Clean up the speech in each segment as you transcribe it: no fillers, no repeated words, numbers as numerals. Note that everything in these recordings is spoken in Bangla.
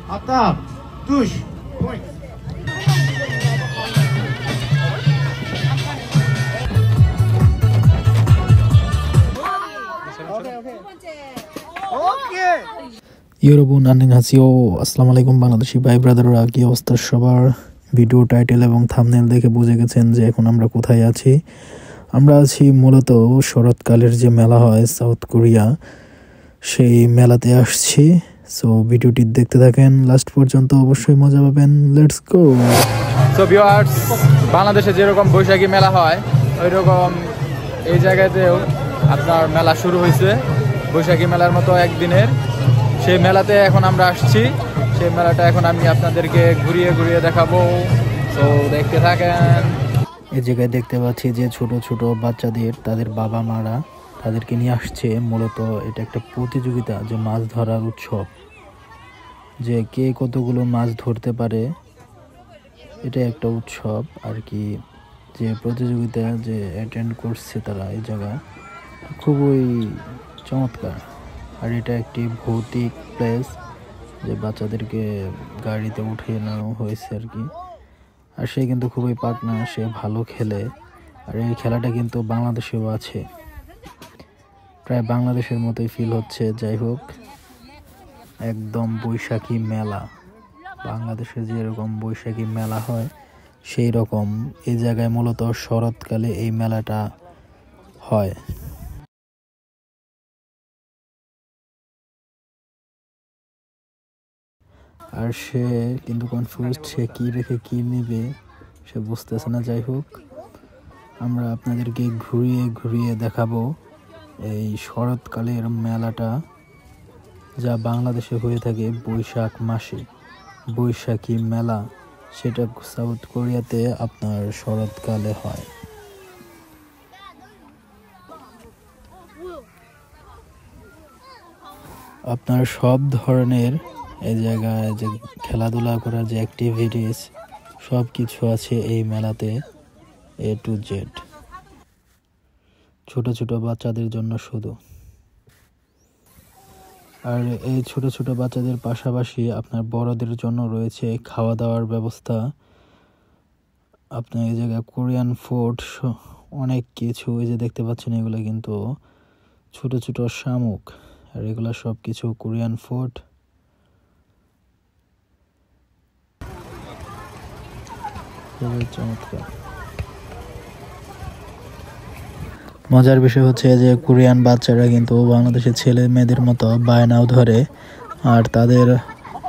Atap, tush, point. Okay. 여러분 안녕하세요. আসসালামু আলাইকুম বাংলাদেশি ভাই ব্রাদাররা, কি অবস্থা সবার? ভিডিও টাইটেল এবং থাম্বনেল দেখে বুঝে গেছেন যে এখন আমরা কোথায় আছি। আমরা আছি মূলত শরৎকালের যে মেলা হয় সাউথ কোরিয়া, সেই মেলাতে আসছি। সো ভিডিওটি দেখতে থাকেন লাস্ট পর্যন্ত, অবশ্যই মজা পাবেন। Let's go. সো ভিউয়ার্স, বাংলাদেশে যেরকম বৈশাখী মেলা হয় ওই রকম এই জায়গাতেও আপনার মেলা শুরু হয়েছে, বৈশাখী মেলার মতো একদিনের। সেই মেলাতে এখন আমরা আসছি, সেই মেলাটা এখন আমি আপনাদেরকে ঘুরিয়ে ঘুরিয়ে দেখাবো। তো দেখতে থাকেন। এই জায়গায় দেখতে পাচ্ছি যে ছোট ছোট বাচ্চাদের তাদের বাবা মারা তাদেরকে নিয়ে আসছে। মূলত এটা একটা প্রতিযোগিতা, যে মাছ ধরার উৎসব, যে কে কতগুলো মাছ ধরতে পারে, এটা একটা উৎসব আর কি। যে প্রতিযোগিতা যে অ্যাটেন্ড করছে তারা এই জায়গায়, খুবই চমৎকার। আর এটা একটি ভৌতিক প্লেস, যে বাচ্চাদেরকে গাড়িতে উঠিয়ে নেওয়া হয়েছে আর কি। আর সে কিন্তু খুবই পাকনা, সে ভালো খেলে। আর এই খেলাটা কিন্তু বাংলাদেশেও আছে, প্রায় বাংলাদেশের মতোই ফিল হচ্ছে। যাই হোক, একদম বৈশাখী মেলা, বাংলাদেশে যেরকম বৈশাখী মেলা হয় সেই রকম এই জায়গায় মূলত শরৎকালে এই মেলাটা হয়। আর সে কিন্তু কনফিউজড, সে কী রেখে কী নেবে সে বুঝতেছে না। যাই হোক, আমরা আপনাদেরকে ঘুরিয়ে ঘুরিয়ে দেখাবো এই শরৎকালের মেলাটা, যা বাংলাদেশে হয়ে থাকে বৈশাখ মাসে। বৈশাখী মেলা, সেটা সাউথ কোরিয়াতে আপনার শরৎকালে হয়। আপনার সব ধরনের এই জায়গায় যে খেলাধুলা করার যে অ্যাক্টিভিটিস, সব কিছু আছে এই মেলাতে, A to Z। ছোট ছোট বাচ্চাদের জন্য শুধু। আর এই ছোট ছোট বাচ্চাদের পাশাপাশি আপনার বড়দের জন্য রয়েছে খাওয়া দাওয়ার ব্যবস্থা। আপনার এই জায়গায় কোরিয়ান ফুড অনেক কিছু, এই যে দেখতে পাচ্ছেন এগুলো কিন্তু ছোট ছোট শামুক, আর এগুলো সব কিছু কোরিয়ান ফুড। খুবই চমৎকার। মজার বিষয় হচ্ছে যে কোরিয়ান বাচ্চারা কিন্তু বাংলাদেশের ছেলে মেয়েদের মতো বায়নাও ধরে, আর তাদের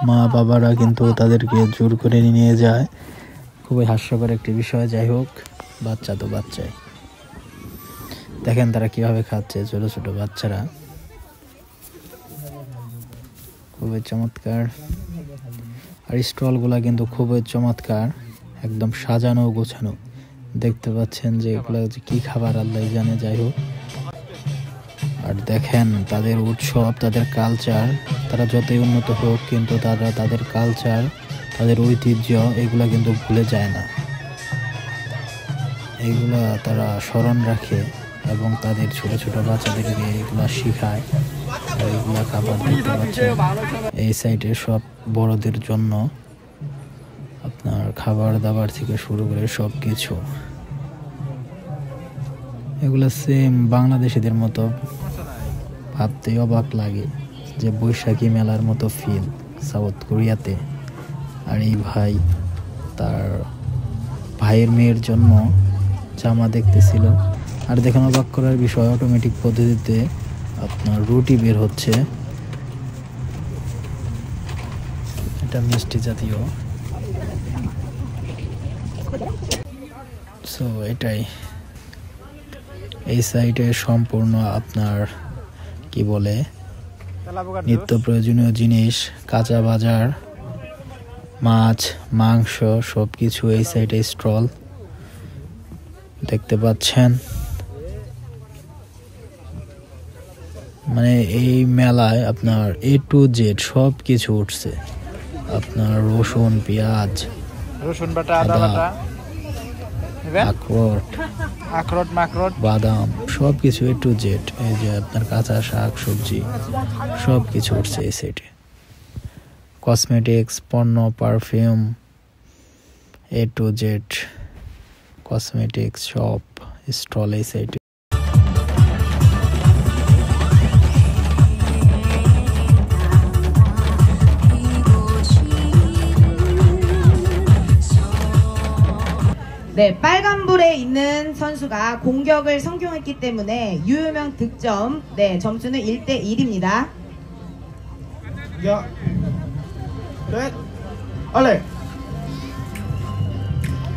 মা বাবারা কিন্তু তাদেরকে জোর করে নিয়ে যায়। খুবই হাস্যকর একটি বিষয়। যাই হোক, বাচ্চা তো বাচ্চাই, দেখেন তারা কিভাবে খাচ্ছে, ছোট ছোট বাচ্চারা। খুবই চমৎকার। আর স্টলগুলা কিন্তু খুবই চমৎকার, একদম সাজানো গোছানো। দেখতে পাচ্ছেন যে এগুলো কি খাবার আল্লাহ জানে। যাই হোক, আর দেখেন তাদের উৎসব, তাদের কালচার, তারা যতই উন্নত হোক কিন্তু তারা তাদের কালচার, তাদের ঐতিহ্য, এগুলা কিন্তু ভুলে যায় না। এগুলা তারা স্মরণ রাখে এবং তাদের ছোট ছোট বাচ্চাদেরকে এগুলা শেখায়। আর এগুলা খাবার দেখতে পাচ্ছেন এই সাইডে সব বড়দের জন্য, আপনার খাবার দাবার থেকে শুরু করে সব কিছু। এগুলো সেম বাংলাদেশিদের মতো, ভাবতেই অবাক লাগে যে বৈশাখী মেলার মতো ফিল সাউথ কোরিয়াতে। আর এই ভাই তার ভাইয়ের মেয়ের জন্য জামা দেখতেছিল। আর দেখেন, অবাক করার বিষয়, অটোমেটিক পদ্ধতিতে আপনার রুটি বের হচ্ছে। এটা মিষ্টি জাতীয়। সো এটাই এই সাইডে সম্পূর্ণ আপনার কি বলে নিত্য প্রয়োজনীয় জিনিস, কাঁচা বাজার, মাছ, মাংস, সব কিছু এই সাইডে স্টল দেখতে পাচ্ছেন। মানে এই মেলায় আপনার A to Z সব কিছু উঠছে। আপনার রসুন, পেঁয়াজ, রসুন বাটা, আদা বাটা, আখরোট, বাদাম, সব কিছু A to Z। এই যে আপনার কাঁচা শাক সবজি সব কিছু উঠছে এই সাইডে। কসমেটিক্স, পণ্য, perfume, A to Z cosmetics shop stall এই সাইটে। 네, 빨간불에 있는 선수가 공격을 성공했기 때문에 유효명 득점, 네, 점수는 1대 1입니다. Yeah. Red. Ole.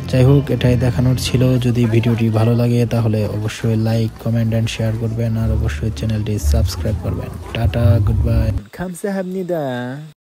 যাই হোক, এটাই দেখানোর ছিল। যদি ভিডিওটি ভালো লাগে তাহলে অবশ্যই লাইক, কমেন্ট অ্যান্ড শেয়ার করবেন, আর অবশ্যই চ্যানেলটি সাবস্ক্রাইব করবেন। Tata, good bye.